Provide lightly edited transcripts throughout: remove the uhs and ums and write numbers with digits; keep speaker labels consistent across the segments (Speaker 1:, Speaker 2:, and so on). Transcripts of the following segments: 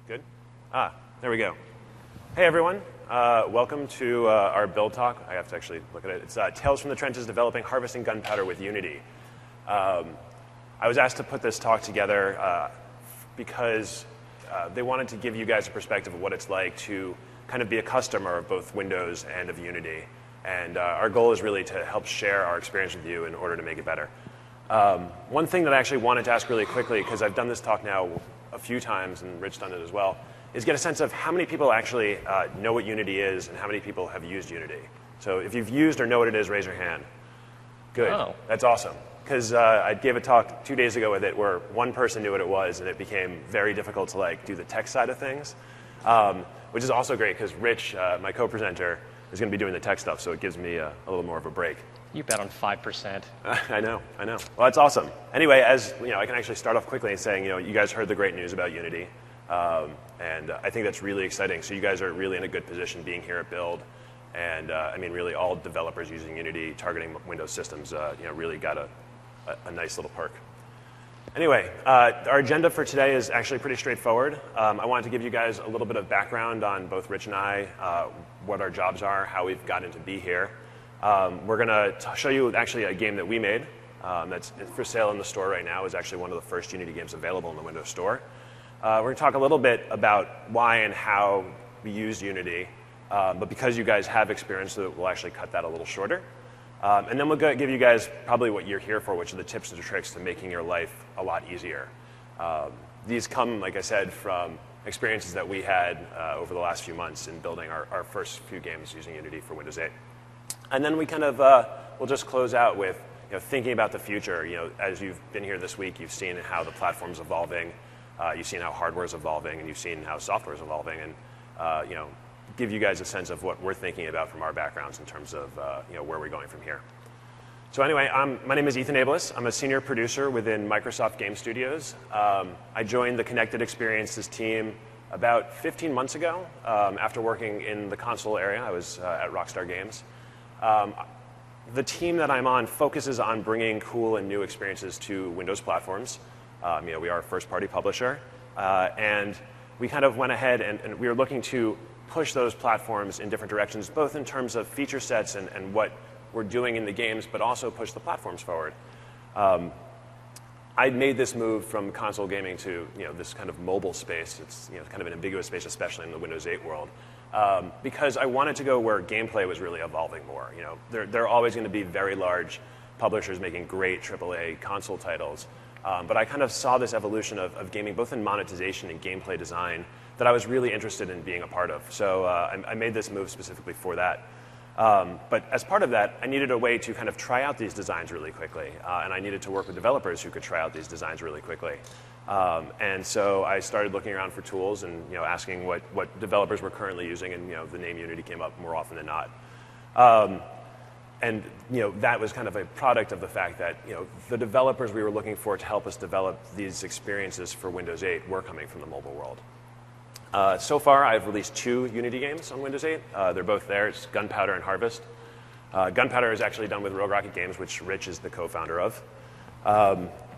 Speaker 1: Good? There we go. Hey, everyone. Welcome to our build talk. I have to actually look at it. It's Tales from the Trenches, Developing Harvesting Gunpowder with Unity. I was asked to put this talk together because they wanted to give you guys a perspective of what it's like to kind of be a customer of both Windows and of Unity. And our goal is really to help share our experience with you in order to make it better. One thing that I actually wanted to ask really quickly, because I've done this talk now a few times, and Rich done it as well, is get a sense of how many people actually know what Unity is and how many people have used Unity. So if you've used or know what it is, raise your hand. Good.
Speaker 2: Oh.
Speaker 1: That's awesome. Because I gave a talk 2 days ago with it where one person knew what it was, and it became very difficult to do the tech side of things, which is also great because Rich, my co-presenter, is going to be doing the tech stuff, so it gives me a little more of a break.
Speaker 2: You bet on 5%.
Speaker 1: I know. Well, that's awesome. Anyway, as I can actually start off quickly and saying, you guys heard the great news about Unity, and I think that's really exciting. So you guys are really in a good position being here at Build, and I mean, really all developers using Unity, targeting Windows systems, really got a nice little perk. Anyway, our agenda for today is actually pretty straightforward. I wanted to give you guys a little bit of background on both Rich and I, what our jobs are, how we've gotten to be here. We're going to show you actually a game that we made that's for sale in the store right now. Is actually one of the first Unity games available in the Windows Store. We're going to talk a little bit about why and how we use Unity, but because you guys have experience, we'll actually cut that a little shorter. And then we'll give you guys probably what you're here for, which are the tips and tricks to making your life a lot easier. These come, like I said, from experiences that we had over the last few months in building our first few games using Unity for Windows 8. And then we kind of we'll just close out with thinking about the future. As you've been here this week, you've seen how the platform's evolving, you've seen how hardware's evolving, and you've seen how software's evolving, and give you guys a sense of what we're thinking about from our backgrounds in terms of where we're going from here. So anyway, my name is Ethan Ablis. I'm a senior producer within Microsoft Game Studios. I joined the Connected Experiences team about 15 months ago after working in the console area. I was at Rockstar Games. The team that I'm on focuses on bringing cool and new experiences to Windows platforms. We are a first-party publisher, and we kind of went ahead and we were looking to push those platforms in different directions, both in terms of feature sets and what we're doing in the games, but also push the platforms forward. I made this move from console gaming to this kind of mobile space. It's kind of an ambiguous space, especially in the Windows 8 world. Because I wanted to go where gameplay was really evolving more. There are always going to be very large publishers making great AAA console titles, but I kind of saw this evolution of gaming, both in monetization and gameplay design, that I was really interested in being a part of. So I made this move specifically for that. But as part of that, I needed a way to kind of try out these designs really quickly, and I needed to work with developers who could try out these designs really quickly. And so I started looking around for tools and asking what developers were currently using, and the name Unity came up more often than not. And that was kind of a product of the fact that the developers we were looking for to help us develop these experiences for Windows 8 were coming from the mobile world. So far, I've released 2 Unity games on Windows 8. They're both there. It's Gunpowder and Harvest. Gunpowder is actually done with Rogue Rocket Games, which Rich is the co-founder of.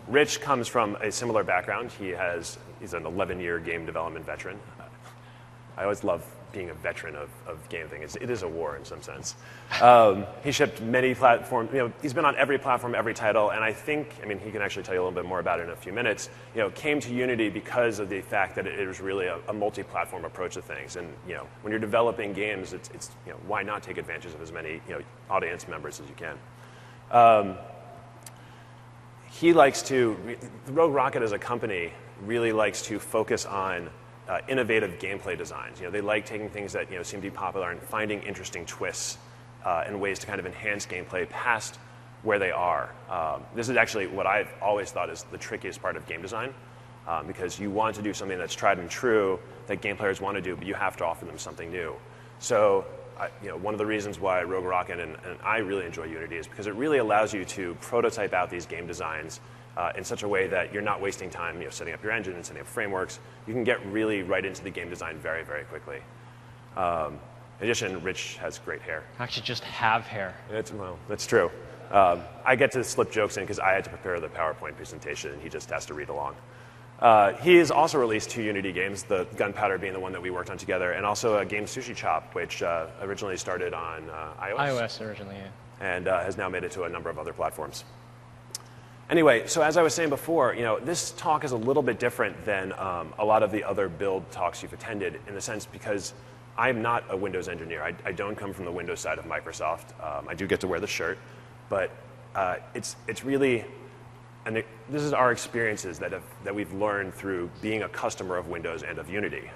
Speaker 1: Rich comes from a similar background. He's an 11-year game development veteran. I always love being a veteran of game things. It is a war in some sense. He shipped many platforms. He's been on every platform, every title, and I mean, he can actually tell you a little bit more about it in a few minutes. Came to Unity because of the fact that it was really a multi-platform approach to things. And when you're developing games, it's why not take advantage of as many audience members as you can. He likes to. Rogue Rocket as a company really likes to focus on innovative gameplay designs. They like taking things that seem to be popular and finding interesting twists and ways to kind of enhance gameplay past where they are. This is actually what I've always thought is the trickiest part of game design, because you want to do something that's tried and true that game players want to do, but you have to offer them something new. So one of the reasons why Rogue Rocket and I really enjoy Unity is because it really allows you to prototype out these game designs in such a way that you're not wasting time setting up your engine and setting up frameworks. You can get really right into the game design very, very quickly. In addition, Rich has great hair.
Speaker 2: I actually just have hair.
Speaker 1: Well, that's true. I get to slip jokes in because I had to prepare the PowerPoint presentation, and he just has to read along. He has also released 2 Unity games, the Gunpowder being the one that we worked on together, and also a game Sushi Chop, which originally started on iOS.
Speaker 2: iOS originally, yeah.
Speaker 1: And has now made it to a number of other platforms. Anyway, so as I was saying before, this talk is a little bit different than a lot of the other build talks you've attended in the sense because I'm not a Windows engineer. I don't come from the Windows side of Microsoft. I do get to wear the shirt, but it's really, and this is our experiences that we've learned through being a customer of Windows and of Unity.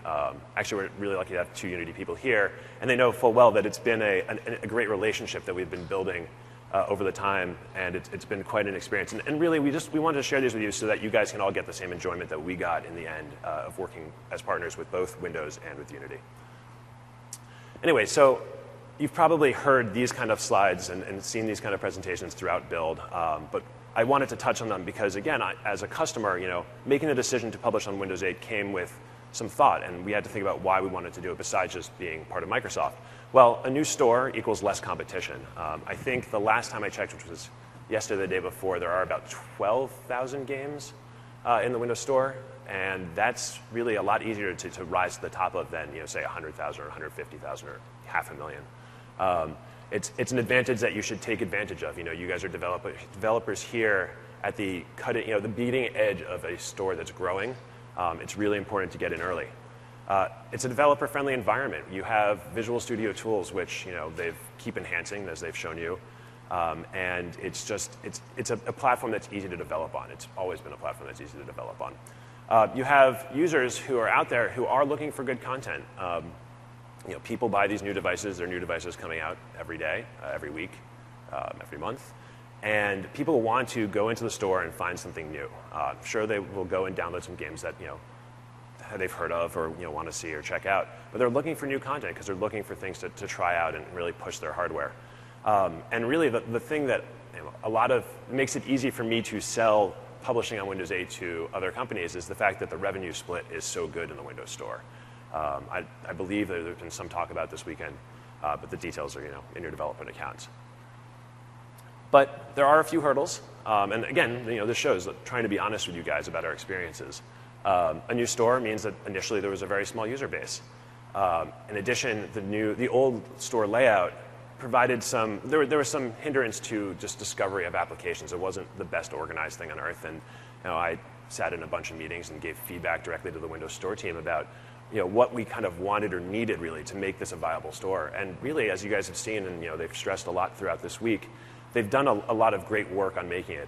Speaker 1: Actually, we're really lucky to have 2 Unity people here, and they know full well that it's been a great relationship that we've been building over the time, and it's been quite an experience. And really, we wanted to share these with you so that you guys can all get the same enjoyment that we got in the end of working as partners with both Windows and with Unity. Anyway, so you've probably heard these kind of slides and seen these kind of presentations throughout Build, but I wanted to touch on them because, again, as a customer, making the decision to publish on Windows 8 came with some thought, and we had to think about why we wanted to do it besides just being part of Microsoft. Well, a new store equals less competition. I think the last time I checked, which was yesterday, the day before, there are about 12,000 games in the Windows Store, and that's really a lot easier to rise to the top of than, say, 100,000 or 150,000 or 500,000. It's an advantage that you should take advantage of. You guys are developers here at the the beating edge of a store that's growing. It's really important to get in early. It's a developer-friendly environment. You have Visual Studio tools, which they keep enhancing as they've shown you, and it's a platform that's easy to develop on. It's always been a platform that's easy to develop on. You have users who are out there who are looking for good content. People buy these new devices. There are new devices coming out every day, every week, every month. And people want to go into the store and find something new. Sure, they will go and download some games that they've heard of or want to see or check out. But they're looking for new content because they're looking for things to try out and really push their hardware. And really, the thing that makes it easy for me to sell publishing on Windows 8 to other companies is the fact that the revenue split is so good in the Windows Store. I believe that there's been some talk about this weekend, but the details are in your development accounts. But there are a few hurdles, and again, this shows trying to be honest with you guys about our experiences. A new store means that initially there was a very small user base. In addition, the old store layout provided there was some hindrance to just discovery of applications. It wasn't the best organized thing on earth, and I sat in a bunch of meetings and gave feedback directly to the Windows Store team about what we kind of wanted or needed really to make this a viable store. And really, as you guys have seen, and they've stressed a lot throughout this week, they've done a lot of great work on making it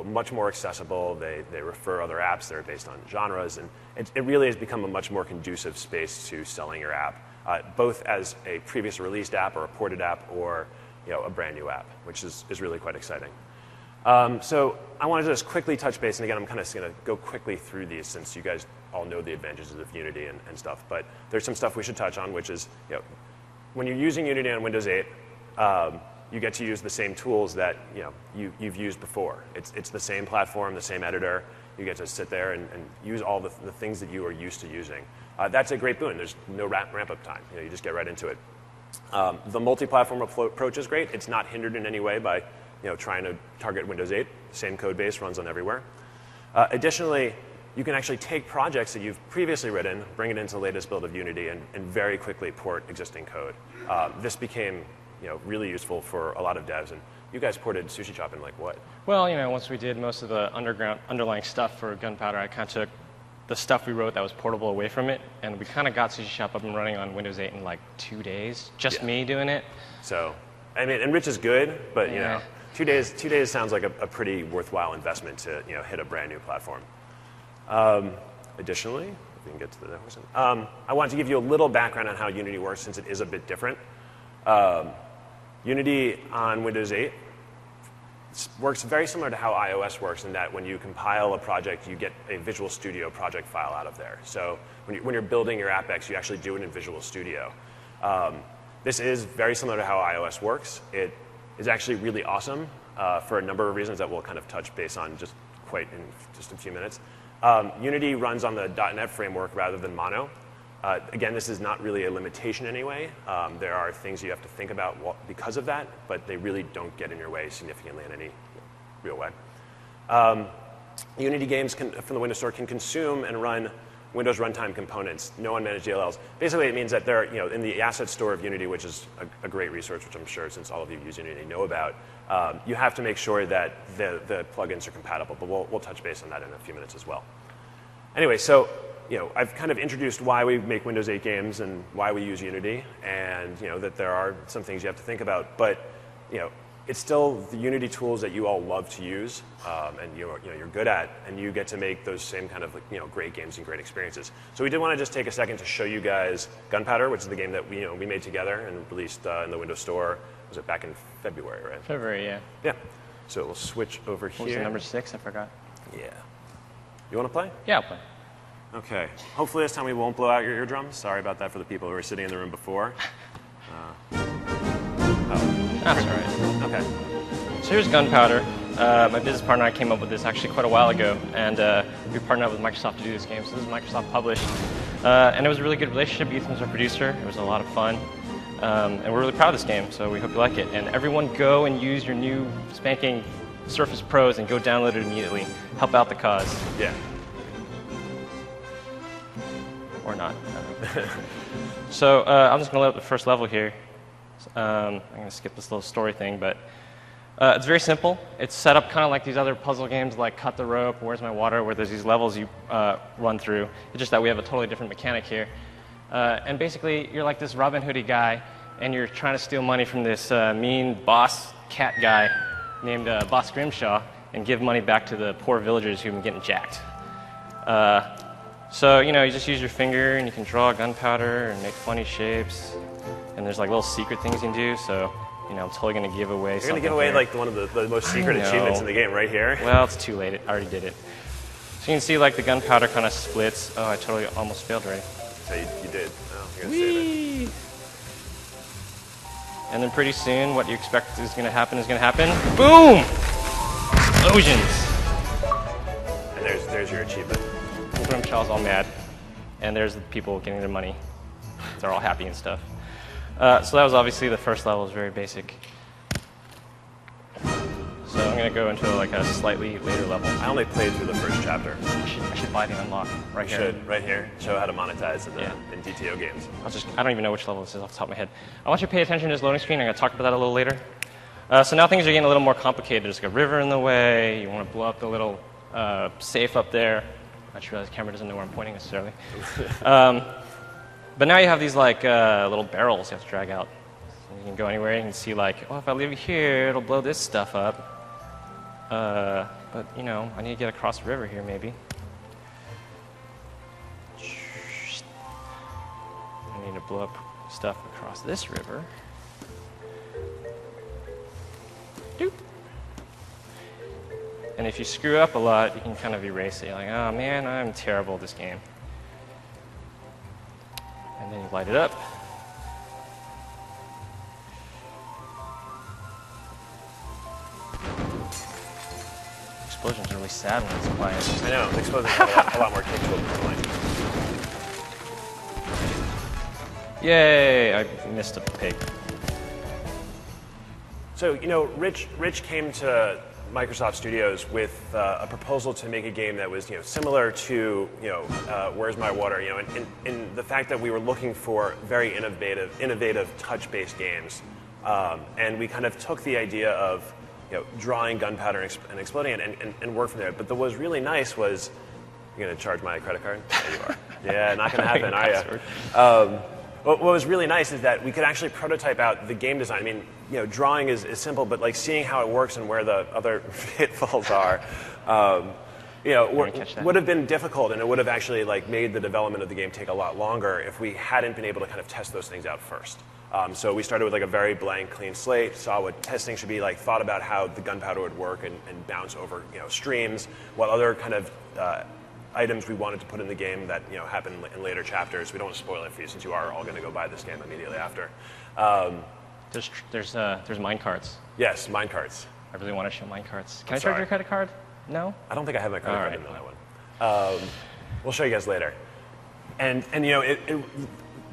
Speaker 1: much more accessible. They refer other apps that are based on genres, and it really has become a much more conducive space to selling your app, both as a previous released app or a ported app or a brand new app, which is really quite exciting. So I wanted to just quickly touch base, and again, I'm kind of going to go quickly through these since you guys all know the advantages of Unity and stuff. But there's some stuff we should touch on, which is when you're using Unity on Windows 8, you get to use the same tools that you've used before. It's the same platform, the same editor. You get to sit there and use all the things that you are used to using. That's a great boon. There's no ramp-up time. You just get right into it. The multi-platform approach is great. It's not hindered in any way by trying to target Windows 8. Same code base runs on everywhere. Additionally, you can actually take projects that you've previously written, bring it into the latest build of Unity, and very quickly port existing code. This became really useful for a lot of devs. And you guys ported Sushi Chop in like what?
Speaker 2: Well, once we did most of the underlying stuff for Gunpowder, I kind of took the stuff we wrote that was portable away from it, and we kind of got Sushi Chop up and running on Windows 8 in like 2 days. Just me doing it.
Speaker 1: So, I mean, and Rich is good, but 2 days sounds like a pretty worthwhile investment to hit a brand new platform. Additionally, if we can get to the next one, I wanted to give you a little background on how Unity works since it is a bit different. Unity on Windows 8 works very similar to how iOS works in that when you compile a project, you get a Visual Studio project file out of there. So when you're building your AppX, you actually do it in Visual Studio. This is very similar to how iOS works. It is actually really awesome for a number of reasons that we'll kind of touch base on in just a few minutes. Unity runs on the .NET framework rather than Mono. Again, this is not really a limitation anyway. There are things you have to think about because of that, but they really don't get in your way significantly in any real way. Unity games from the Windows Store can consume and run Windows runtime components, no unmanaged DLLs. Basically, it means that they're in the asset store of Unity, which is a great resource, which I'm sure since all of you use Unity know about. You have to make sure that the plugins are compatible, but we'll touch base on that in a few minutes as well. Anyway, so I've kind of introduced why we make Windows 8 games and why we use Unity, and that there are some things you have to think about, but it's still the Unity tools that you all love to use, and you're good at, and you get to make those same kind of great games and great experiences. So we did want to just take a second to show you guys Gunpowder, which is the game that we made together and released in the Windows Store. Was it back in February, right?
Speaker 2: February, yeah.
Speaker 1: Yeah. So we'll switch over here.
Speaker 2: What was the number 6? I forgot.
Speaker 1: Yeah. You want to play?
Speaker 2: Yeah, I'll play.
Speaker 1: Okay. Hopefully this time we won't blow out your eardrums. Sorry about that for the people who were sitting in the room before.
Speaker 2: That's all right.
Speaker 1: Okay.
Speaker 2: So here's Gunpowder. My business partner and I came up with this actually quite a while ago, and we partnered up with Microsoft to do this game. So this is Microsoft published, and it was a really good relationship. Ethan's our producer. It was a lot of fun, and we're really proud of this game. So we hope you like it. And everyone, go and use your new spanking Surface Pros and go download it immediately. Help out the cause.
Speaker 1: Yeah.
Speaker 2: Or not. So I'm just going to load up the first level here. I'm going to skip this little story thing, but it's very simple. It's set up kind of like these other puzzle games like Cut the Rope, Where's My Water, where there's these levels you run through. It's just that we have a totally different mechanic here. And basically, you're like this Robin Hoody guy, and you're trying to steal money from this mean boss cat guy named Boss Grimshaw and give money back to the poor villagers who've been getting jacked. So, you just use your finger, and you can draw gunpowder and make funny shapes. And there's like little secret things you can do, so I'm totally going to give away something.
Speaker 1: You're going to give away like one of the most secret achievements in the game right here.
Speaker 2: Well, it's too late. I already did it. So you can see like the gunpowder kind of splits. Oh, I totally almost failed already.
Speaker 1: So you did. Oh, you're going to save it.
Speaker 2: And then pretty soon, what you expect is going to happen is going to happen. Boom! Explosions!
Speaker 1: And there's your achievement.
Speaker 2: Grimshaw's all mad. And there's the people getting their money. They're all happy and stuff. So that was obviously the first level. Is very basic. So I'm going to go into like a slightly later level.
Speaker 1: I only played through the first chapter.
Speaker 2: I should buy the unlock right here.
Speaker 1: You should, right here. Show how to monetize in DTO games.
Speaker 2: I don't even know which level this is off the top of my head. I want you to pay attention to this loading screen. I'm going to talk about that a little later. So now things are getting a little more complicated. There's like a river in the way. You want to blow up the little safe up there. Not sure the camera doesn't know where I'm pointing necessarily. But now you have these like little barrels you have to drag out. So you can go anywhere. You can see like, if I leave it here, it'll blow this stuff up. But I need to get across the river here, maybe. I need to blow up stuff across this river. Doop. And if you screw up a lot, you can kind of erase it. You're like, oh man, I'm terrible at this game. And then you light it up. Explosions are really sad when it's quiet.
Speaker 1: I know, the explosions have a lot more kick to them.
Speaker 2: Yay! I missed a pig.
Speaker 1: So, Rich came to Microsoft Studios with a proposal to make a game that was, similar to, Where's My Water, in the fact that we were looking for very innovative touch-based games. And we kind of took the idea of, drawing gunpowder and exploding it and work from there. But what was really nice was, you're going to charge my credit card? There you are. Yeah, not going to happen, are you? What was really nice is that we could actually prototype out the game design. I mean, drawing is simple, but like seeing how it works and where the other pitfalls are, would have been difficult, and it would have actually like made the development of the game take a lot longer if we hadn't been able to kind of test those things out first. So we started with like a very blank, clean slate, saw what testing should be like, thought about how the gunpowder would work and bounce over streams, what other kind of items we wanted to put in the game that happen in later chapters. We don't want to spoil it for you since you are all going to go buy this game immediately after.
Speaker 2: There's mine carts.
Speaker 1: Yes, mine carts.
Speaker 2: I really want to show mine carts. Can I charge your credit card? No?
Speaker 1: I don't think I have my credit card in that one. We'll show you guys later. And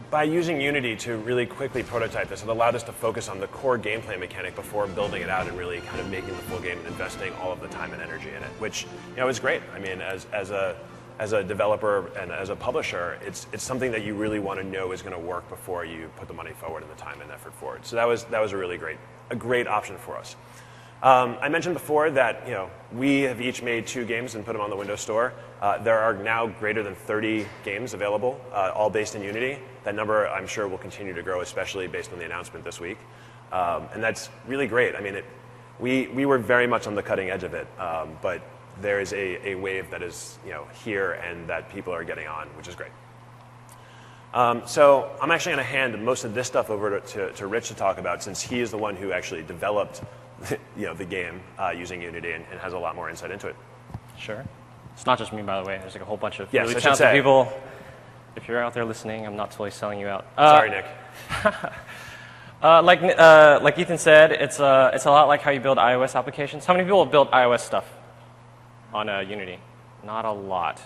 Speaker 1: by using Unity to really quickly prototype this, it allowed us to focus on the core gameplay mechanic before building it out and really kind of making the full game and investing all of the time and energy in it, which is great. I mean, as a developer and as a publisher, it's something that you really want to know is going to work before you put the money forward and the time and effort forward. So that was a really great option for us. I mentioned before that we have each made 2 games and put them on the Windows Store. There are now greater than 30 games available, all based in Unity. That number, I'm sure, will continue to grow, especially based on the announcement this week. And that's really great. I mean, we were very much on the cutting edge of it, but there is a wave that is here and that people are getting on, which is great. So I'm actually going to hand most of this stuff over to Rich to talk about, since he is the one who actually developed the game using Unity and has a lot more insight into it.
Speaker 2: Sure. It's not just me, by the way. There's like a whole bunch of
Speaker 1: yes,
Speaker 2: really talented people. If you're out there listening, I'm not totally selling you out.
Speaker 1: Sorry, Nick.
Speaker 2: Like Ethan said, it's a lot like how you build iOS applications. How many people have built iOS stuff on Unity? Not a lot.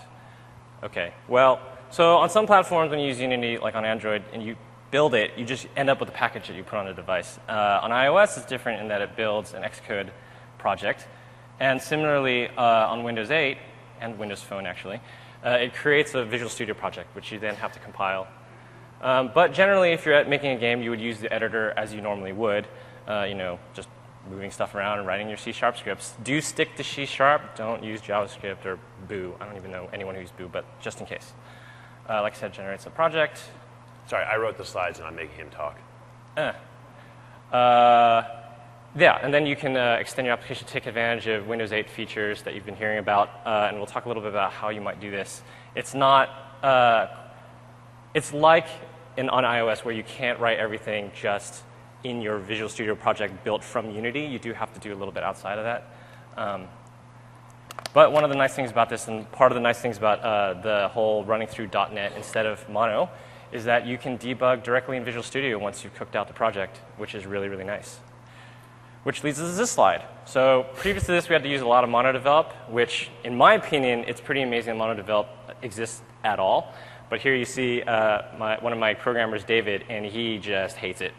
Speaker 2: Okay. Well, so on some platforms when you use Unity, like on Android, and you build it, you just end up with a package that you put on a device. On iOS, it's different in that it builds an Xcode project. And similarly, on Windows 8, and Windows Phone actually, it creates a Visual Studio project, which you then have to compile. But generally, if you're making a game, you would use the editor as you normally would, just moving stuff around and writing your C# scripts. Do stick to C#, don't use JavaScript or Boo. I don't even know anyone who uses Boo, but just in case. Like I said, generates a project.
Speaker 1: Sorry, I wrote the slides and I'm making him talk.
Speaker 2: Yeah, and then you can extend your application to take advantage of Windows 8 features that you've been hearing about, and we'll talk a little bit about how you might do this. It's not, it's like on iOS where you can't write everything just in your Visual Studio project built from Unity. You do have to do a little bit outside of that. But one of the nice things about this, and part of the nice things about the whole running through .NET instead of Mono, is that you can debug directly in Visual Studio once you've cooked out the project, which is really, really nice. Which leads us to this slide. So previous to this, we had to use a lot of MonoDevelop, which, in my opinion, it's pretty amazing that MonoDevelop exists at all. But here you see one of my programmers, David, and he just hates it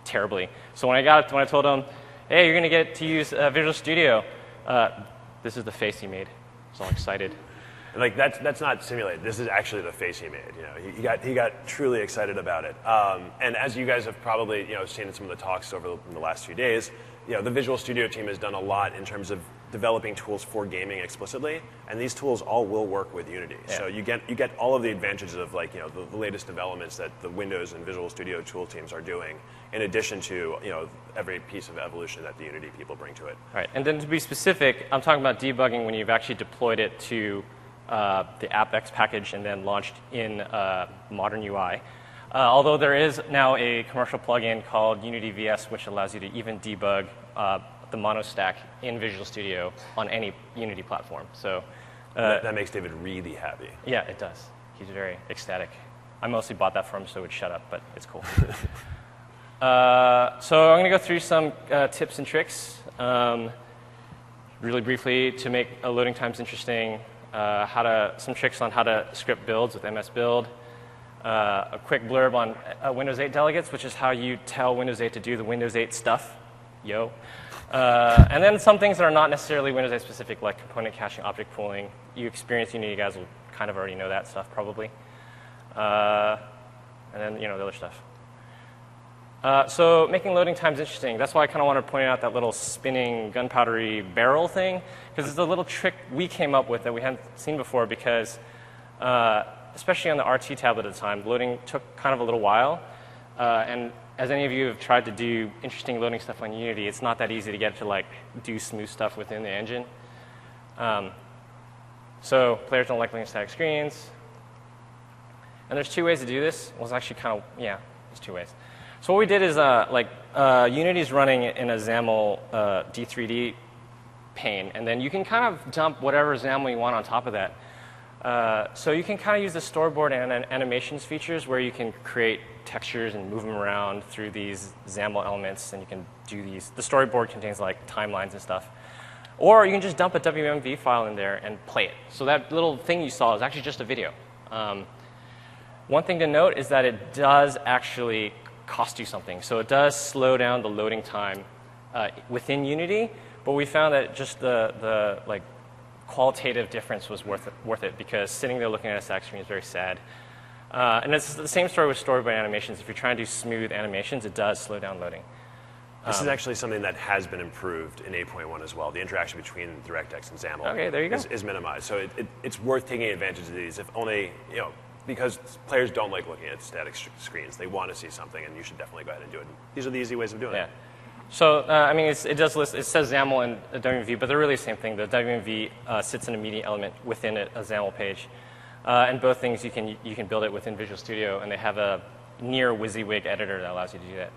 Speaker 2: terribly. So when I told him, hey, you're going to get to use Visual Studio, this is the face he made. He's all excited.
Speaker 1: Like that's not simulated. This is actually the face he made. He got truly excited about it. And as you guys have probably seen in some of the talks over the last few days, the Visual Studio team has done a lot in terms of developing tools for gaming explicitly, and these tools all will work with Unity. Yeah. So you get all of the advantages of the latest developments that the Windows and Visual Studio tool teams are doing, in addition to every piece of evolution that the Unity people bring to it.
Speaker 2: Right, and then to be specific, I'm talking about debugging when you've actually deployed it to the AppX package and then launched in modern UI. Although there is now a commercial plugin called Unity VS, which allows you to even debug the Mono stack in Visual Studio on any Unity platform. So
Speaker 1: that makes David really happy.
Speaker 2: Yeah, it does. He's very ecstatic. I mostly bought that for him so it would shut up, but it's cool. So I'm going to go through some tips and tricks really briefly to make loading times interesting. Some tricks on how to script builds with MS Build. A quick blurb on Windows 8 delegates, which is how you tell Windows 8 to do the Windows 8 stuff. Yo. And then some things that are not necessarily Windows 8 specific, like component caching, object pooling. You experience Unity, you guys will kind of already know that stuff probably. And then the other stuff. So making loading times interesting. That's why I kind of want to point out that little spinning gunpowdery barrel thing, because it's a little trick we came up with that we hadn't seen before, because especially on the RT tablet at the time, loading took kind of a little while. And as any of you have tried to do interesting loading stuff on Unity, it's not that easy to get to do smooth stuff within the engine. So players don't like looking at static screens. And there's 2 ways to do this. Well, it's actually kind of, there's 2 ways. So what we did is, Unity's running in a XAML D3D pane, and then you can kind of dump whatever XAML you want on top of that. So you can kind of use the storyboard and animations features where you can create textures and move them around through these XAML elements, and you can do these. The storyboard contains timelines and stuff. Or you can just dump a WMV file in there and play it. So that little thing you saw is actually just a video. One thing to note is that it does actually cost you something. So it does slow down the loading time within Unity, but we found that just the like qualitative difference was worth it because sitting there looking at a stack screen is very sad. And it's the same story with storyboard animations. If you're trying to do smooth animations, it does slow down loading.
Speaker 1: This is actually something that has been improved in 8.1 as well. The interaction between DirectX and XAML is minimized. So it's worth taking advantage of these, if only, because players don't like looking at static screens. They want to see something, and you should definitely go ahead and do it. These are the easy ways of doing it.
Speaker 2: So, I mean, it does list, it says XAML and WMV, but they're really the same thing. The WMV sits in a media element within a XAML page. And both things, you can build it within Visual Studio, and they have a near WYSIWYG editor that allows you to do that.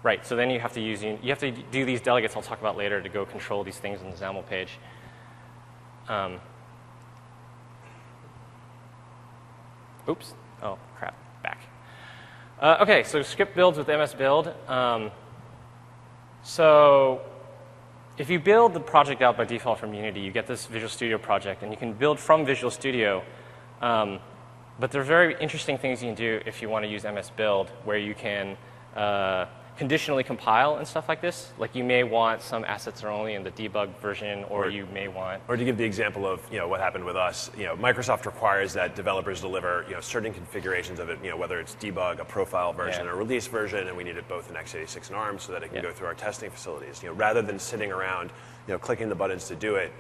Speaker 2: Right, so then you have to do these delegates I'll talk about later to go control these things in the XAML page. Oops. Oh, crap. Back. OK, so script builds with MS Build. So if you build the project out by default from Unity, you get this Visual Studio project. And you can build from Visual Studio. But there are very interesting things you can do if you want to use MS Build, where you can conditionally compile and stuff like this. Like you may want some assets are only in the debug version, or you may want.
Speaker 1: Or to give the example of what happened with us, Microsoft requires that developers deliver certain configurations of it, whether it's debug, a profile version, or release version, and we need it both in x86 and ARM so that it can go through our testing facilities. Rather than sitting around, clicking the buttons to do it,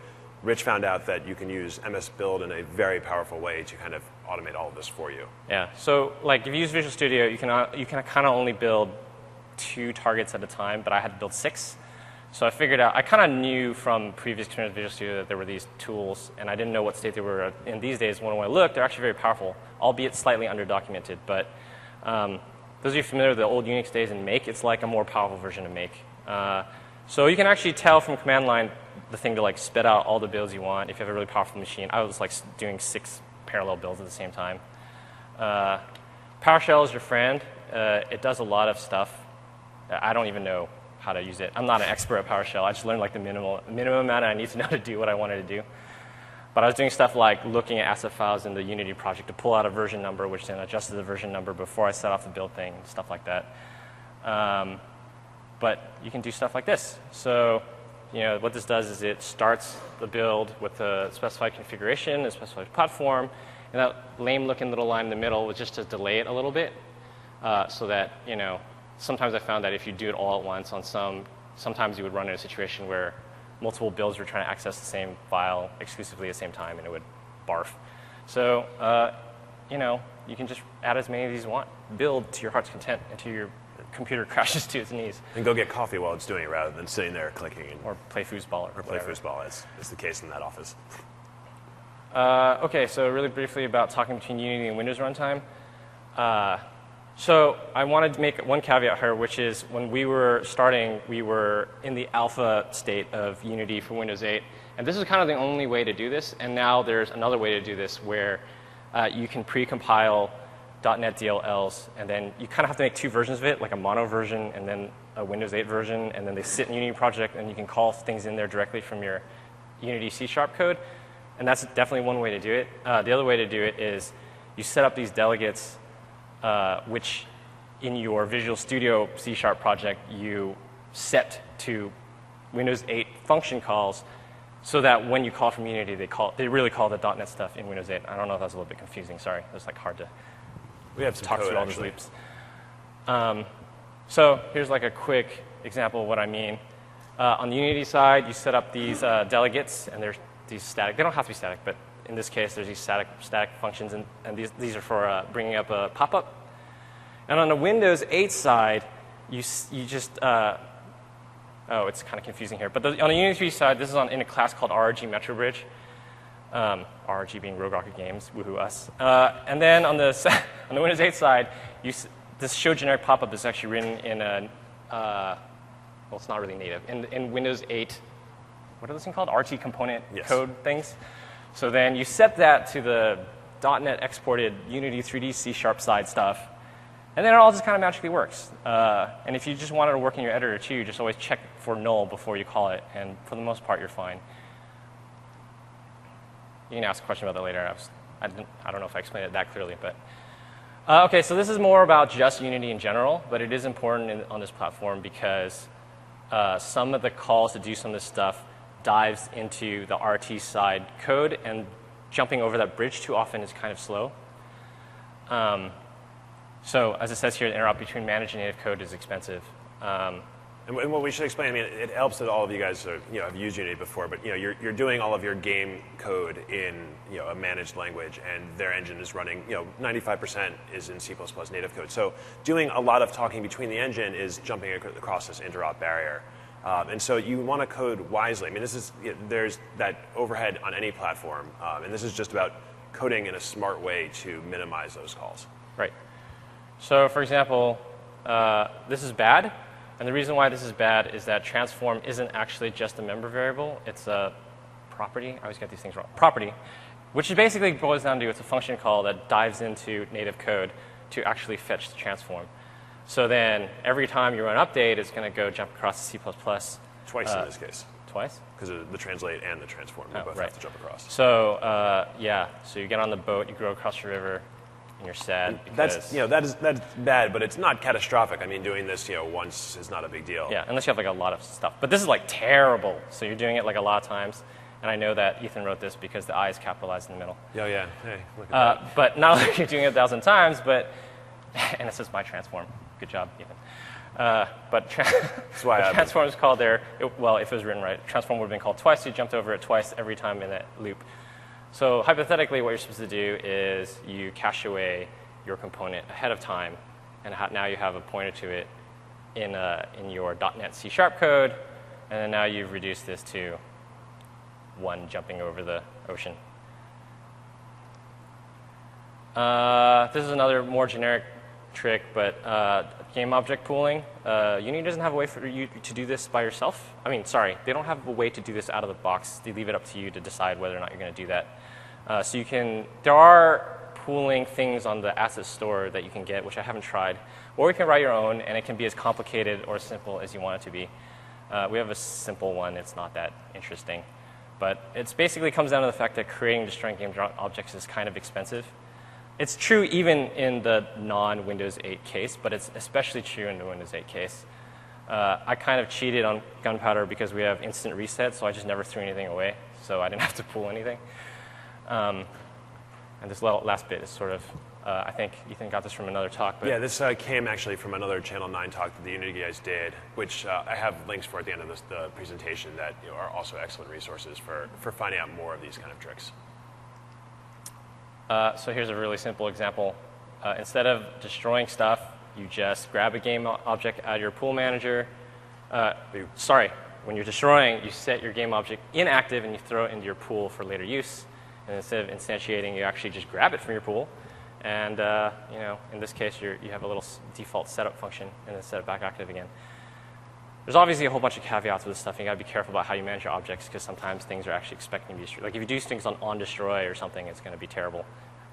Speaker 1: Rich found out that you can use MS Build in a very powerful way to kind of automate all of this for you.
Speaker 2: Yeah. So like if you use Visual Studio, you can kind of only build 2 targets at a time, but I had to build 6. So I figured out, I kind of knew from previous experience with Visual Studio that there were these tools, and I didn't know what state they were in these days. When I looked, they're actually very powerful, albeit slightly underdocumented. But those of you familiar with the old Unix days in Make, it's like a more powerful version of Make. So you can actually tell from command line the thing to like spit out all the builds you want if you have a really powerful machine. I was like doing 6 parallel builds at the same time. PowerShell is your friend. It does a lot of stuff. I don't even know how to use it. I'm not an expert at PowerShell. I just learned like the minimum amount I need to know to do what I wanted to do. But I was doing stuff like looking at asset files in the Unity project to pull out a version number, which then adjusted the version number before I set off the build thing, stuff like that. But you can do stuff like this. So what this does is it starts the build with a specified configuration, a specified platform, and that lame-looking little line in the middle was just to delay it a little bit so that, sometimes I found that if you do it all at once on sometimes you would run into a situation where multiple builds were trying to access the same file exclusively at the same time, and it would barf. So, you can just add as many of these you want. Build to your heart's content until your computer crashes to its knees.
Speaker 1: And go get coffee while it's doing it rather than sitting there clicking.
Speaker 2: Or play foosball.
Speaker 1: Or play foosball, as is the case in that office.
Speaker 2: OK, so really briefly about talking between Unity and Windows runtime. So I wanted to make one caveat here, which is when we were starting, we were in the alpha state of Unity for Windows 8. And this is kind of the only way to do this. And now there's another way to do this where you can pre-compile .NET DLLs. And then you kind of have to make 2 versions of it, like a mono version and then a Windows 8 version. And then they sit in Unity project, and you can call things in there directly from your Unity C# code. And that's definitely one way to do it. The other way to do it is you set up these delegates which in your Visual Studio C# project you set to Windows 8 function calls so that when you call from Unity, they really call the .NET stuff in Windows 8. I don't know if that's a little bit confusing. Sorry. It was like hard to talk through all these loops. So here's like a quick example of what I mean. On the Unity side, you set up these delegates, and there's these static. They don't have to be static, but in this case, there's these static functions, and these are for bringing up a pop-up. And on the Windows 8 side, you just it's kind of confusing here. But on the Unity side, this is in a class called RRG MetroBridge. RRG being Rogue Rocket Games, woohoo us. And then on the Windows 8 side, this show generic pop-up is actually written in a well, it's not really native in Windows 8. What are those things called? RT component code things. So then you set that to the .NET exported Unity 3D C# side stuff, and then it all just kind of magically works. And if you just want it to work in your editor too, just always check for null before you call it, and for the most part, you're fine. You can ask a question about that later. I was I don't know if I explained it that clearly, but okay. So this is more about just Unity in general, but it is important on this platform because some of the calls to do some of this stuff dives into the RT side code, and jumping over that bridge too often is kind of slow. So as it says here, the interop between managing native code is expensive.
Speaker 1: And what we should explain, I mean, it helps that all of you guys have used Unity before, but you're doing all of your game code in a managed language, and their engine is running 95% is in C++ native code. So doing a lot of talking between the engine is jumping across this interop barrier. And so you want to code wisely. I mean, there's that overhead on any platform, and this is just about coding in a smart way to minimize those calls.
Speaker 2: Right. So for example, this is bad. And the reason why this is bad is that transform isn't actually just a member variable. It's a property. I always get these things wrong. Property, which basically boils down to it's a function call that dives into native code to actually fetch the transform. So then every time you run an update, it's going to go jump across the C++.
Speaker 1: Twice in this case.
Speaker 2: Twice?
Speaker 1: Because of the translate and the transform. You both have to jump across.
Speaker 2: So yeah, so you get on the boat, you go across the river, and you're sad.
Speaker 1: That's that's bad, but it's not catastrophic. I mean, doing this once is not a big deal.
Speaker 2: Yeah, unless you have like a lot of stuff. But this is like terrible. So you're doing it like a lot of times. And I know that Ethan wrote this because the I is capitalized in the middle.
Speaker 1: Oh yeah, hey, look at that.
Speaker 2: But not like you're doing it 1,000 times, but and it says my transform. Good job, Ethan. But
Speaker 1: That's why
Speaker 2: the transform is called there. Well, if it was written right, transform would have been called twice. You jumped over it twice every time in that loop. So hypothetically, what you're supposed to do is you cache away your component ahead of time, and now you have a pointer to it in your .NET C# code, and then now you've reduced this to one jumping over the ocean. This is another more generic trick, but game object pooling. Unity doesn't have a way for you to do this by yourself. I mean, sorry, they don't have a way to do this out of the box. They leave it up to you to decide whether or not you're going to do that. So there are pooling things on the asset store that you can get, which I haven't tried. Or you can write your own, and it can be as complicated or simple as you want it to be. We have a simple one. It's not that interesting. But it basically comes down to the fact that creating and destroying game objects is kind of expensive. It's true even in the non-Windows 8 case, but it's especially true in the Windows 8 case. I kind of cheated on Gunpowder because we have instant reset, so I just never threw anything away, so I didn't have to pull anything. And this last bit is sort of, I think Ethan got this from another talk. But
Speaker 1: yeah, this came actually from another Channel 9 talk that the Unity guys did, which I have links for at the end of the presentation that are also excellent resources for finding out more of these kind of tricks.
Speaker 2: So here's a really simple example. Instead of destroying stuff, you just grab a game object out of your pool manager. When you're destroying, you set your game object inactive and you throw it into your pool for later use. And instead of instantiating, you actually just grab it from your pool. And in this case, you have a little default setup function and then set it back active again. There's obviously a whole bunch of caveats with this stuff. You got to be careful about how you manage your objects because sometimes things are actually expecting to be destroyed. Like if you do things on destroy or something, it's going to be terrible.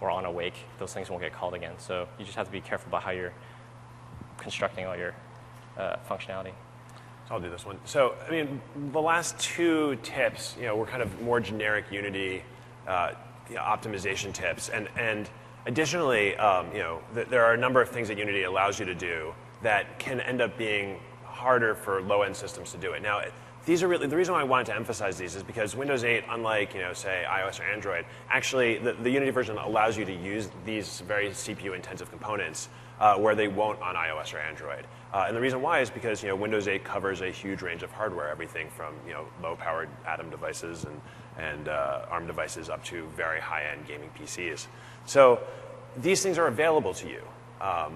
Speaker 2: Or on awake, those things won't get called again. So you just have to be careful about how you're constructing all your functionality.
Speaker 1: So I'll do this one. So I mean, the last two tips, were kind of more generic Unity optimization tips, and additionally, there are a number of things that Unity allows you to do that can end up being harder for low-end systems to do it. Now, these are really, the reason why I wanted to emphasize these is because Windows 8, unlike say iOS or Android, actually the Unity version allows you to use these very CPU-intensive components where they won't on iOS or Android. And the reason why is because Windows 8 covers a huge range of hardware, everything from low-powered Atom devices and ARM devices up to very high-end gaming PCs. So these things are available to you.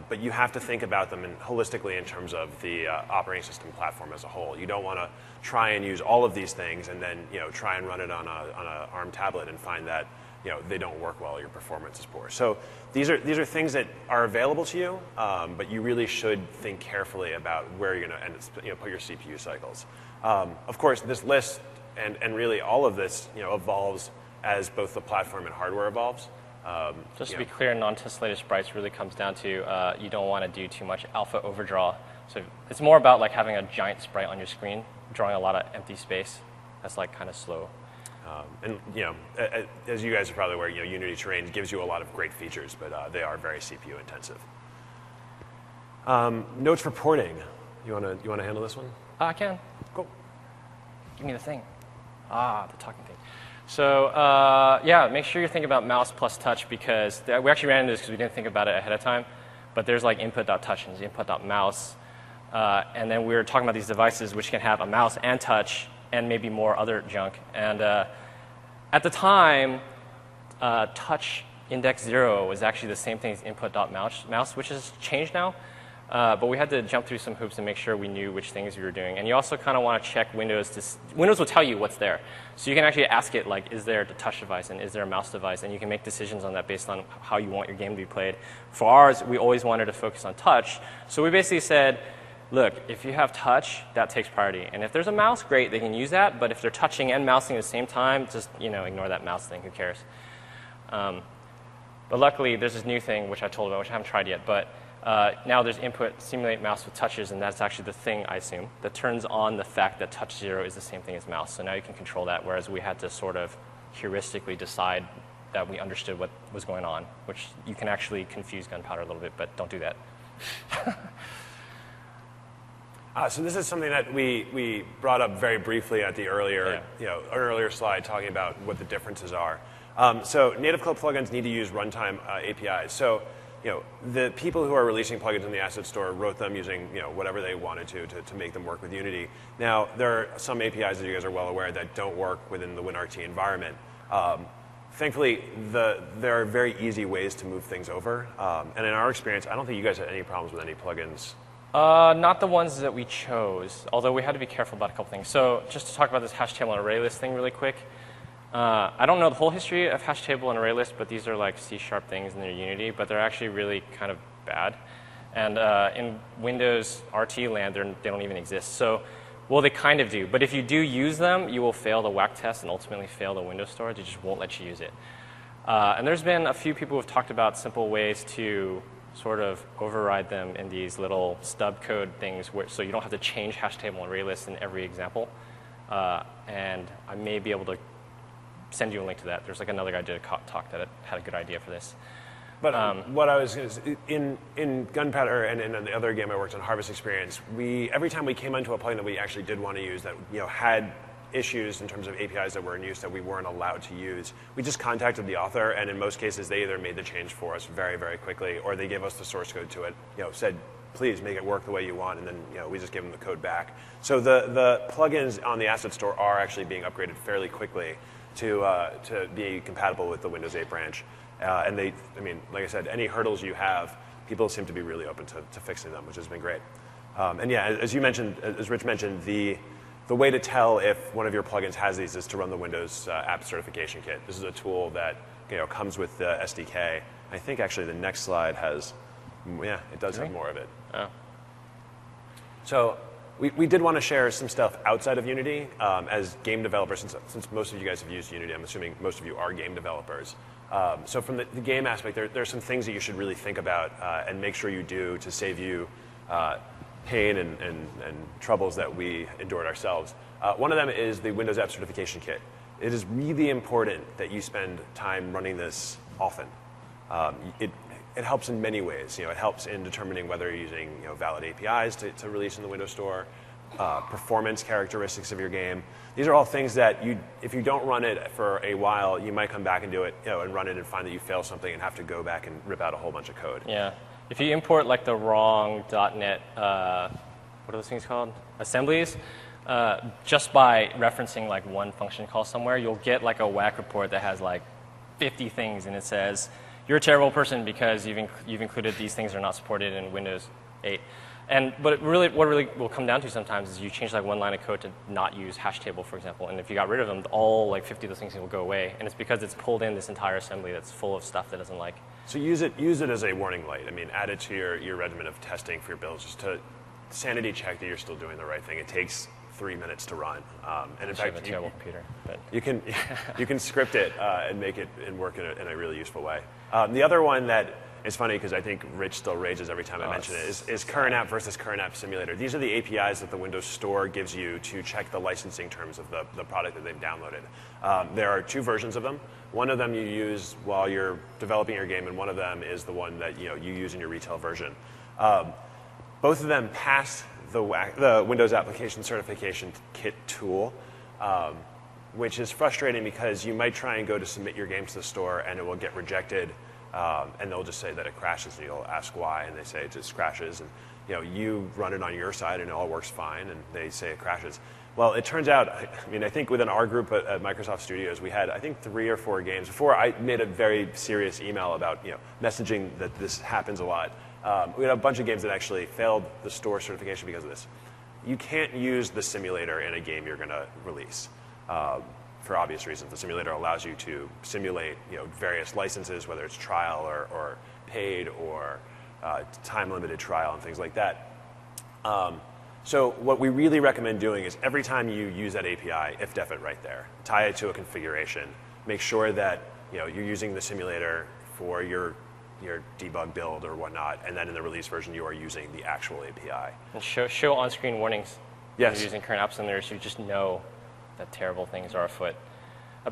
Speaker 1: But you have to think about them holistically in terms of the operating system platform as a whole. You don't want to try and use all of these things and then try and run it on a ARM tablet and find that they don't work well, your performance is poor. So these are things that are available to you, but you really should think carefully about where you're going to put your CPU cycles. Of course, this list and really all of this evolves as both the platform and hardware evolves.
Speaker 2: Just to be clear, non-tessellated sprites really comes down to you don't want to do too much alpha overdraw. So it's more about like having a giant sprite on your screen, drawing a lot of empty space. That's like kind of slow.
Speaker 1: And as you guys are probably aware, Unity Terrain gives you a lot of great features, but they are very CPU intensive. Notes for porting. You want to handle this one?
Speaker 2: I can.
Speaker 1: Cool.
Speaker 2: Give me the thing. The talking thing. So make sure you're thinking about mouse plus touch, because we actually ran into this because we didn't think about it ahead of time. But there's like input.touch and input.mouse. And then we were talking about these devices which can have a mouse and touch and maybe more other junk. And at the time, touch index 0 was actually the same thing as input.mouse, which has changed now. But we had to jump through some hoops and make sure we knew which things we were doing. And you also kind of want to check Windows. Windows will tell you what's there. So you can actually ask it, like, is there a touch device and is there a mouse device? And you can make decisions on that based on how you want your game to be played. For ours, we always wanted to focus on touch. So we basically said, look, if you have touch, that takes priority. And if there's a mouse, great, they can use that. But if they're touching and mousing at the same time, just ignore that mouse thing. Who cares? But luckily, there's this new thing, which I told about, which I haven't tried yet. But now there's input simulate mouse with touches, and that's actually the thing, I assume, that turns on the fact that touch 0 is the same thing as mouse. So now you can control that, whereas we had to sort of heuristically decide that we understood what was going on, which you can actually confuse Gunpowder a little bit, but don't do that.
Speaker 1: So this is something that we brought up very briefly at the earlier slide, talking about what the differences are. So native code plugins need to use runtime APIs. So the people who are releasing plugins in the asset store wrote them using whatever they wanted to make them work with Unity. Now there are some APIs that you guys are well aware that don't work within the WinRT environment. Thankfully, there are very easy ways to move things over. And in our experience, I don't think you guys had any problems with any plugins.
Speaker 2: Not the ones that we chose, although we had to be careful about a couple things. So just to talk about this hash table and array list thing really quick. I don't know the whole history of hash table and array list, but these are like C# things in their Unity, but they're actually really kind of bad. And in Windows RT land, they don't even exist. So, well, they kind of do. But if you do use them, you will fail the whack test and ultimately fail the Windows store. They just won't let you use it. And there's been a few people who have talked about simple ways to sort of override them in these little stub code things so you don't have to change hash table and array list in every example. And I may be able to send you a link to that. There's like another guy did a talk that had a good idea for this.
Speaker 1: But what I was going to say, in Gunpowder and in the other game I worked on, Harvest Experience, every time we came into a plugin that we actually did want to use that had issues in terms of APIs that were in use that we weren't allowed to use, we just contacted the author, and in most cases they either made the change for us very, very quickly, or they gave us the source code to it, said, please make it work the way you want, and then we just gave them the code back. So the plugins on the asset store are actually being upgraded fairly quickly to be compatible with the Windows 8 branch. And like I said, any hurdles you have, people seem to be really open to fixing them, which has been great. And yeah, as Rich mentioned, the way to tell if one of your plugins has these is to run the Windows App Certification Kit. This is a tool that comes with the SDK. I think actually the next slide has, it does have more of it.
Speaker 2: Oh.
Speaker 1: So we did want to share some stuff outside of Unity as game developers, since most of you guys have used Unity. I'm assuming most of you are game developers. So from the game aspect, there are some things that you should really think about and make sure you do to save you pain and troubles that we endured ourselves. One of them is the Windows App Certification Kit. It is really important that you spend time running this often. It helps in many ways. It helps in determining whether you're using valid APIs to release in the Windows Store, performance characteristics of your game. These are all things that if you don't run it for a while, you might come back and do it, and run it and find that you fail something and have to go back and rip out a whole bunch of code.
Speaker 2: Yeah. If you import like the wrong .NET, what are those things called? Assemblies, just by referencing like one function call somewhere, you'll get like a whack report that has like 50 things, and it says, you're a terrible person because you've included these things that are not supported in Windows 8. But what really will come down to sometimes is you change like one line of code to not use hash table, for example, and if you got rid of them, all like 50 of those things will go away, and it's because it's pulled in this entire assembly that's full of stuff that it doesn't like.
Speaker 1: So use it as a warning light. Add it to your regimen of testing for your builds, just to sanity check that you're still doing the right thing. It takes 3 minutes to run, and in fact,
Speaker 2: have a terrible computer. But.
Speaker 1: You can script it and make it and work in a really useful way. The other one that It's funny because I think Rich still rages every time I mention it, is current app versus current app simulator. These are the APIs that the Windows Store gives you to check the licensing terms of the product that they've downloaded. There are 2 versions of them. One of them you use while you're developing your game, and one of them is the one that you use in your retail version. Both of them pass the Windows Application Certification Kit tool, which is frustrating because you might try and go to submit your game to the store and it will get rejected, and they'll just say that it crashes, and you'll ask why, and they say it just crashes, and you run it on your side and it all works fine, and they say it crashes. Well, it turns out, I think within our group at Microsoft Studios, we had, I think, 3 or 4 games. Before I made a very serious email about messaging that this happens a lot, we had a bunch of games that actually failed the store certification because of this. You can't use the simulator in a game you're going to release. For obvious reasons. The simulator allows you to simulate various licenses, whether it's trial or paid or time-limited trial and things like that. So what we really recommend doing is every time you use that API, if-def it right there. Tie it to a configuration. Make sure that you're using the simulator for your debug build or whatnot, and then in the release version you are using the actual API.
Speaker 2: And show on-screen warnings.
Speaker 1: Yes.
Speaker 2: When you're using current app simulators, so you just know that terrible things are afoot.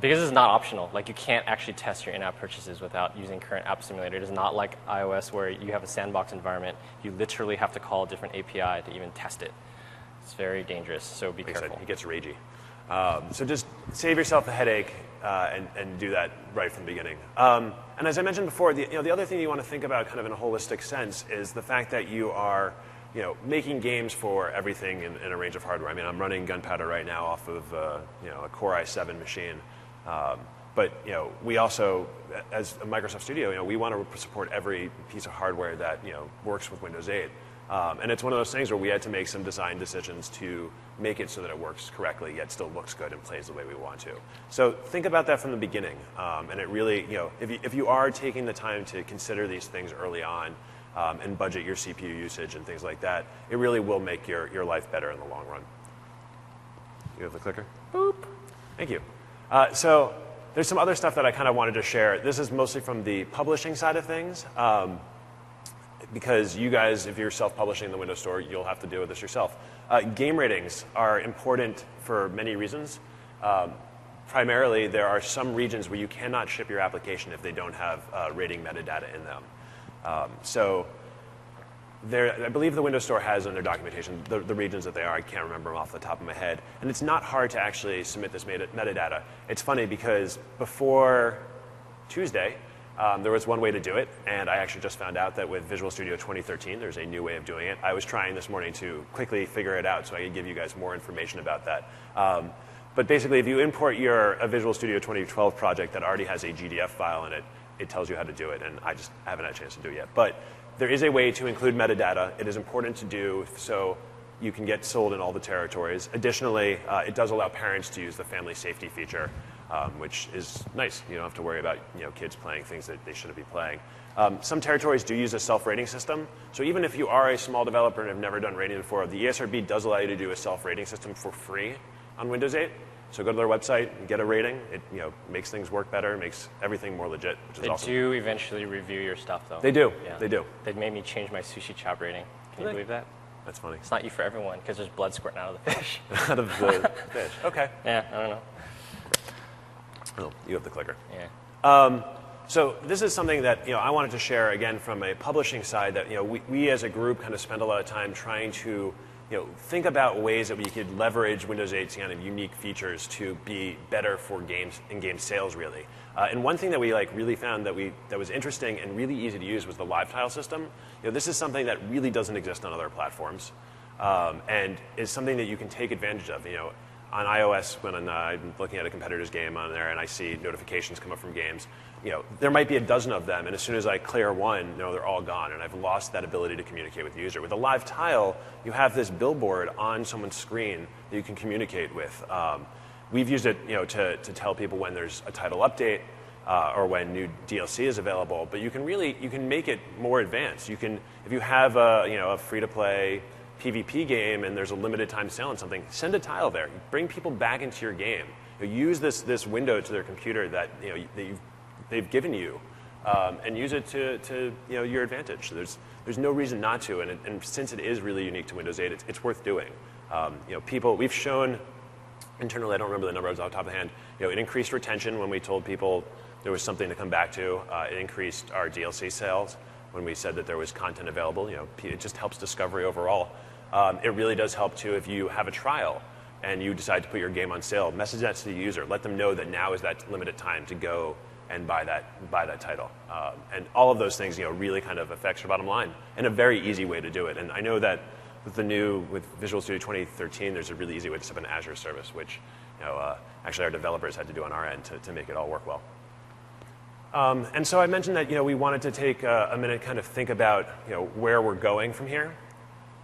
Speaker 2: Because it's not optional. Like, you can't actually test your in-app purchases without using current app simulator. It is not like iOS where you have a sandbox environment. You literally have to call a different API to even test it. It's very dangerous, so be careful.
Speaker 1: Said, it gets ragey. So just save yourself the headache and do that right from the beginning. And as I mentioned before, the other thing you want to think about kind of in a holistic sense is the fact that you are making games for everything in a range of hardware. I mean, I'm running Gunpowder right now off of a Core i7 machine. But we also, as a Microsoft Studio, we want to support every piece of hardware that works with Windows 8. And it's one of those things where we had to make some design decisions to make it so that it works correctly, yet still looks good and plays the way we want to. So think about that from the beginning. And it really, if you are taking the time to consider these things early on and budget your CPU usage and things like that, it really will make your life better in the long run. You have the clicker? Boop. Thank you. So there's some other stuff that I kind of wanted to share. This is mostly from the publishing side of things. Because you guys, if you're self-publishing in the Windows Store, you'll have to deal with this yourself. Game ratings are important for many reasons. Primarily, there are some regions where you cannot ship your application if they don't have rating metadata in them. So I believe the Windows Store has in their documentation the regions that they are. I can't remember them off the top of my head. And it's not hard to actually submit this metadata. It's funny because before Tuesday, there was one way to do it, and I actually just found out that with Visual Studio 2013, there's a new way of doing it. I was trying this morning to quickly figure it out so I could give you guys more information about that. But basically, if you import a Visual Studio 2012 project that already has a GDF file in it, it tells you how to do it, and I just haven't had a chance to do it yet. But there is a way to include metadata. It is important to do so you can get sold in all the territories. Additionally, it does allow parents to use the family safety feature, which is nice. You don't have to worry about kids playing things that they shouldn't be playing. Some territories do use a self-rating system. So even if you are a small developer and have never done rating before, the ESRB does allow you to do a self-rating system for free on Windows 8. So go to their website and get a rating. It makes things work better, makes everything more legit, which is awesome.
Speaker 2: They do eventually review your stuff, though.
Speaker 1: They do.
Speaker 2: Yeah.
Speaker 1: They do.
Speaker 2: They've made me change my sushi chop rating. Can you believe that?
Speaker 1: That's funny.
Speaker 2: It's not you for everyone because there's blood squirting out of the fish.
Speaker 1: Out of the fish. Okay.
Speaker 2: Yeah, I don't know.
Speaker 1: Oh, you have the clicker.
Speaker 2: Yeah.
Speaker 1: So this is something that I wanted to share again from a publishing side that we as a group kind of spend a lot of time trying to think about ways that we could leverage Windows 8's kind of unique features to be better for games and game sales really. And one thing that we really found that was interesting and really easy to use was the live tile system. This is something that really doesn't exist on other platforms, and is something that you can take advantage of. On iOS, when I'm looking at a competitor's game on there and I see notifications come up from games, there might be a dozen of them, and as soon as I clear one, they're all gone, and I've lost that ability to communicate with the user. With a live tile, you have this billboard on someone's screen that you can communicate with. We've used it, to tell people when there's a title update or when new DLC is available, but you can make it more advanced. If you have a free-to-play PvP game and there's a limited time sale on something, send a tile there. Bring people back into your game. Use this window to their computer that they've given you and use it to your advantage. There's no reason not to, and since it is really unique to Windows 8, it's worth doing. We've shown internally, I don't remember the numbers off the top of the hand, it increased retention when we told people there was something to come back to. It increased our DLC sales when we said that there was content available. It just helps discovery overall. It really does help too if you have a trial and you decide to put your game on sale. Message that to the user. Let them know that now is that limited time to go and buy that title. And all of those things, really kind of affects your bottom line, and a very easy way to do it. And I know that with Visual Studio 2013, there's a really easy way to set up an Azure service, which actually our developers had to do on our end to make it all work well. And so I mentioned that we wanted to take a minute, kind of think about where we're going from here.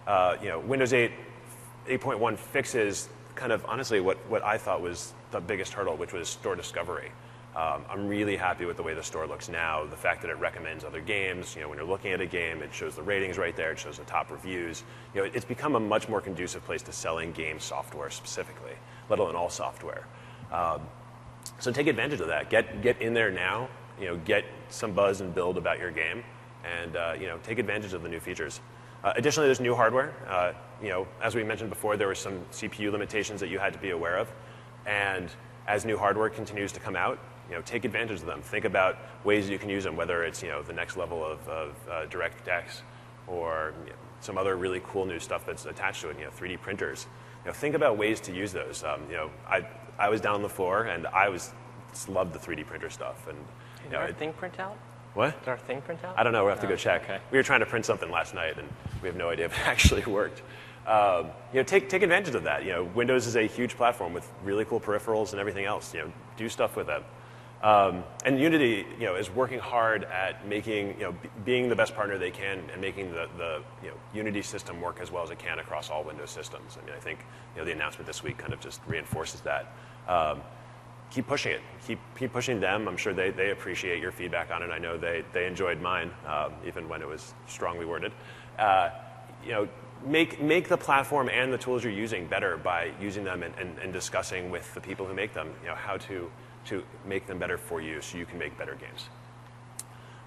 Speaker 1: Windows 8.1 fixes kind of honestly what I thought was the biggest hurdle, which was store discovery. I'm really happy with the way the store looks now. The fact that it recommends other games. When you're looking at a game, it shows the ratings right there. It shows the top reviews. It's become a much more conducive place to selling game software specifically, let alone all software. So take advantage of that. Get in there now. Get some buzz and build about your game, and take advantage of the new features. Additionally, there's new hardware. As we mentioned before, there were some CPU limitations that you had to be aware of, and as new hardware continues to come out, take advantage of them. Think about ways you can use them, whether it's the next level of DirectX or some other really cool new stuff that's attached to it. 3D printers. Think about ways to use those. I was down on the floor and I just loved the 3D printer stuff. And
Speaker 2: Is our thing print out?
Speaker 1: What?
Speaker 2: Did our thing print out?
Speaker 1: I don't know. We'll have to go check.
Speaker 2: Okay.
Speaker 1: We were trying to print something last night, and we have no idea if it actually worked. Take advantage of that. Windows is a huge platform with really cool peripherals and everything else. Do stuff with them. And Unity, is working hard at making, being the best partner they can and making the Unity system work as well as it can across all Windows systems. I think, the announcement this week kind of just reinforces that. Keep pushing it. Keep pushing them. I'm sure they appreciate your feedback on it. I know they enjoyed mine, even when it was strongly worded. Make the platform and the tools you're using better by using them and discussing with the people who make them, how to make them better for you so you can make better games.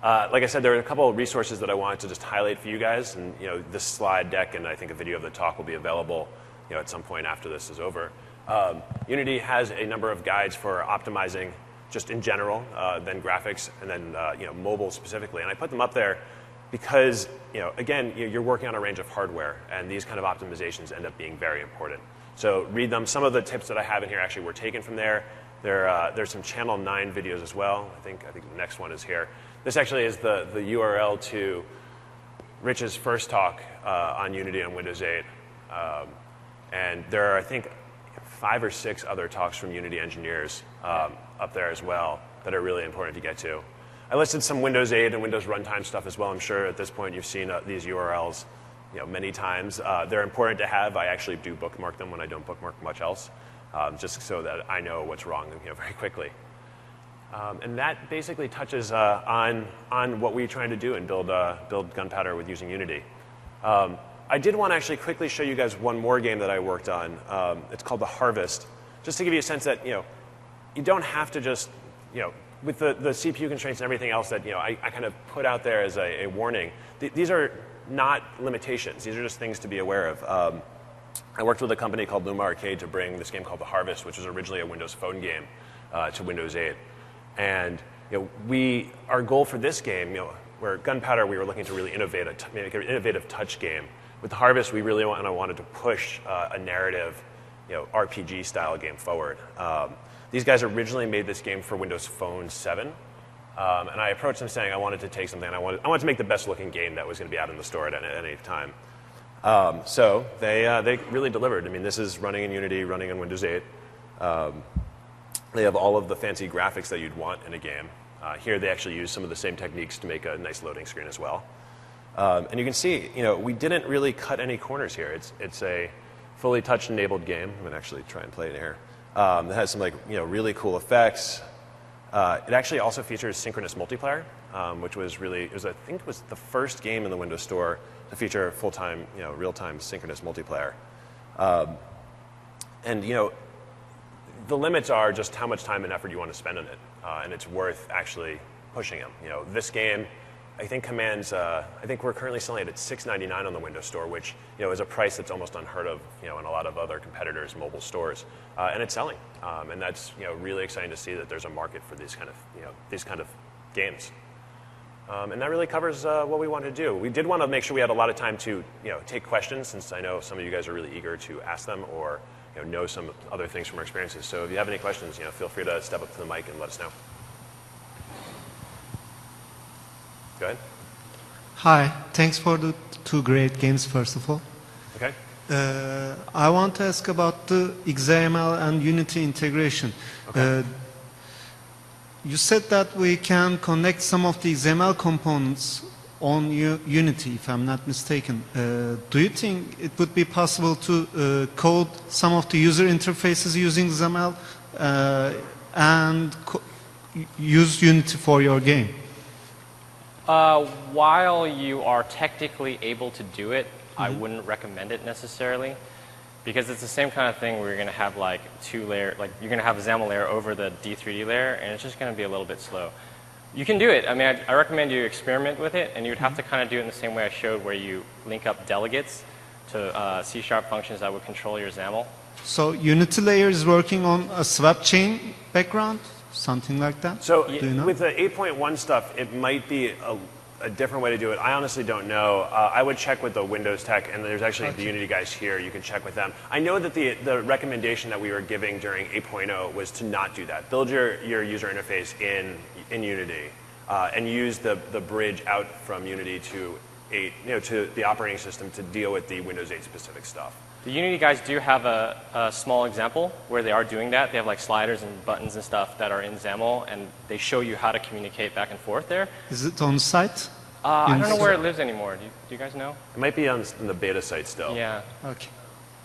Speaker 1: Like I said, there are a couple of resources that I wanted to just highlight for you guys. And this slide deck and I think a video of the talk will be available at some point after this is over. Unity has a number of guides for optimizing just in general, then graphics, and then mobile specifically. And I put them up there because, again, you're working on a range of hardware, and these kind of optimizations end up being very important. So read them. Some of the tips that I have in here actually were taken from there. There's some Channel 9 videos as well. I think the next one is here. This actually is the URL to Rich's first talk on Unity on Windows 8. And there are, I think, 5 or 6 other talks from Unity engineers up there as well that are really important to get to. I listed some Windows 8 and Windows Runtime stuff as well. I'm sure at this point you've seen these URLs many times. They're important to have. I actually do bookmark them when I don't bookmark much else, just so that I know what's wrong very quickly. And that basically touches on what we're trying to do and build Gunpowder with using Unity. I did want to actually quickly show you guys one more game that I worked on. It's called The Harvest, just to give you a sense that you don't have to just with the CPU constraints and everything else that I kind of put out there as a warning. These are not limitations. These are just things to be aware of. I worked with a company called Luma Arcade to bring this game called The Harvest, which was originally a Windows Phone game, to Windows 8. And our goal for this game, where Gunpowder, we were looking to really make an innovative touch game. With The Harvest, we really wanted to push a narrative, RPG-style game forward. These guys originally made this game for Windows Phone 7, and I approached them saying I wanted to take something, I wanted to make the best-looking game that was going to be out in the store at any time. So they really delivered. This is running in Unity, running in Windows 8. They have all of the fancy graphics that you'd want in a game. Here they actually use some of the same techniques to make a nice loading screen as well. And you can see, we didn't really cut any corners here. It's a fully touch-enabled game. I'm going to actually try and play it here. It has some really cool effects. It actually also features synchronous multiplayer, which was I think it was the first game in the Windows Store to feature full-time, real-time synchronous multiplayer. And the limits are just how much time and effort you want to spend on it, and it's worth actually pushing them. You know, this game, I think commands. I think we're currently selling it at $6.99 on the Windows Store, which is a price that's almost unheard of, in a lot of other competitors' mobile stores, and it's selling. And that's really exciting to see that there's a market for these kind of games. And that really covers what we wanted to do. We did want to make sure we had a lot of time to take questions, since I know some of you guys are really eager to ask them or know some other things from our experiences. So if you have any questions, feel free to step up to the mic and let us know. Go ahead.
Speaker 3: Hi, thanks for the two great games, first of all.
Speaker 1: Okay.
Speaker 3: I want to ask about the XAML and Unity integration.
Speaker 1: Okay.
Speaker 3: You said that we can connect some of the XML components on Unity, if I'm not mistaken. Do you think it would be possible to code some of the user interfaces using XML and use Unity for your game?
Speaker 2: While you are technically able to do it, I wouldn't recommend it necessarily. Because it's the same kind of thing where you're going to have like you're going to have a XAML layer over the D3D layer, and it's just going to be a little bit slow. You can do it. I mean, I recommend you experiment with it, and you would have to kind of do it in the same way I showed, where you link up delegates to C# functions that would control your XAML.
Speaker 3: So Unity layer is working on a swap chain background, something like that?
Speaker 1: So
Speaker 3: know?
Speaker 1: With the 8.1 stuff, it might be a different way to do it. I honestly don't know. I would check with the Windows tech, and there's actually the Unity guys here. You can check with them. I know that the recommendation that we were giving during 8.0 was to not do that. Build your user interface in Unity and use the bridge out from Unity to to the operating system to deal with the Windows 8 specific stuff.
Speaker 2: The Unity guys do have a small example where they are doing that. They have like sliders and buttons and stuff that are in XAML, and they show you how to communicate back and forth there.
Speaker 3: Is it on site?
Speaker 2: I don't know where it lives anymore. Do you guys know?
Speaker 1: It might be on the beta site still.
Speaker 2: Yeah.
Speaker 3: Okay.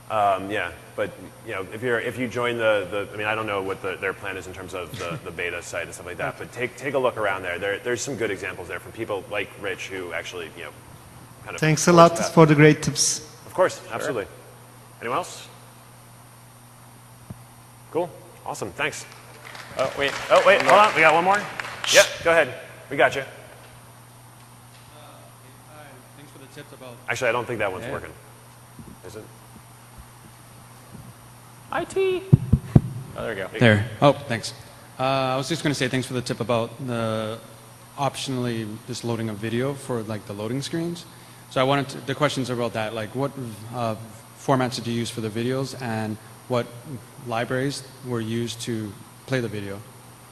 Speaker 1: Yeah, but if you join I mean, I don't know what their plan is in terms of the beta site and stuff like that. But take a look around there. There's some good examples there from people like Rich who actually kind of.
Speaker 3: Thanks a lot for the great tips.
Speaker 1: Of course, absolutely. Anyone else? Cool. Awesome. Thanks.
Speaker 2: Oh, wait.
Speaker 1: Hold on. We got one more? Yep. Go ahead. We got you.
Speaker 4: Thanks for the tips about...
Speaker 1: Actually, I don't think that one's working. Is it?
Speaker 2: IT. Oh, there we go.
Speaker 4: There. Oh, thanks. I was just going to say thanks for the tip about optionally just loading a video for like the loading screens. So the questions are about that. Like what formats did you use for the videos, and what libraries were used to play the video?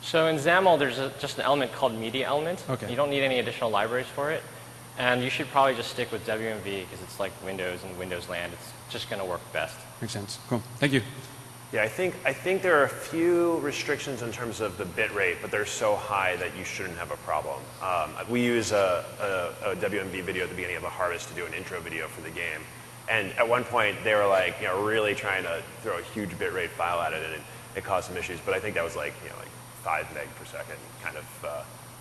Speaker 2: So in XAML, there's just an element called media element.
Speaker 4: Okay.
Speaker 2: You don't need any additional libraries for it. And you should probably just stick with WMV because it's like Windows and Windows land. It's just going to work best.
Speaker 4: Makes sense. Cool. Thank you.
Speaker 1: Yeah, I think there are a few restrictions in terms of the bit rate, but they're so high that you shouldn't have a problem. We use a WMV video at the beginning of the harvest to do an intro video for the game. And at one point, they were like, really trying to throw a huge bitrate file at it, and it caused some issues. But I think that was like 5 meg per second kind of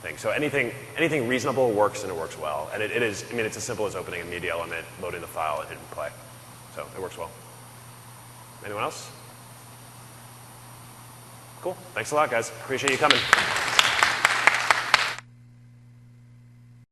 Speaker 1: thing. So anything reasonable works, and it works well. And it is, I mean, it's as simple as opening a media element, loading the file, and hitting play. So it works well. Anyone else? Cool. Thanks a lot, guys. Appreciate you coming.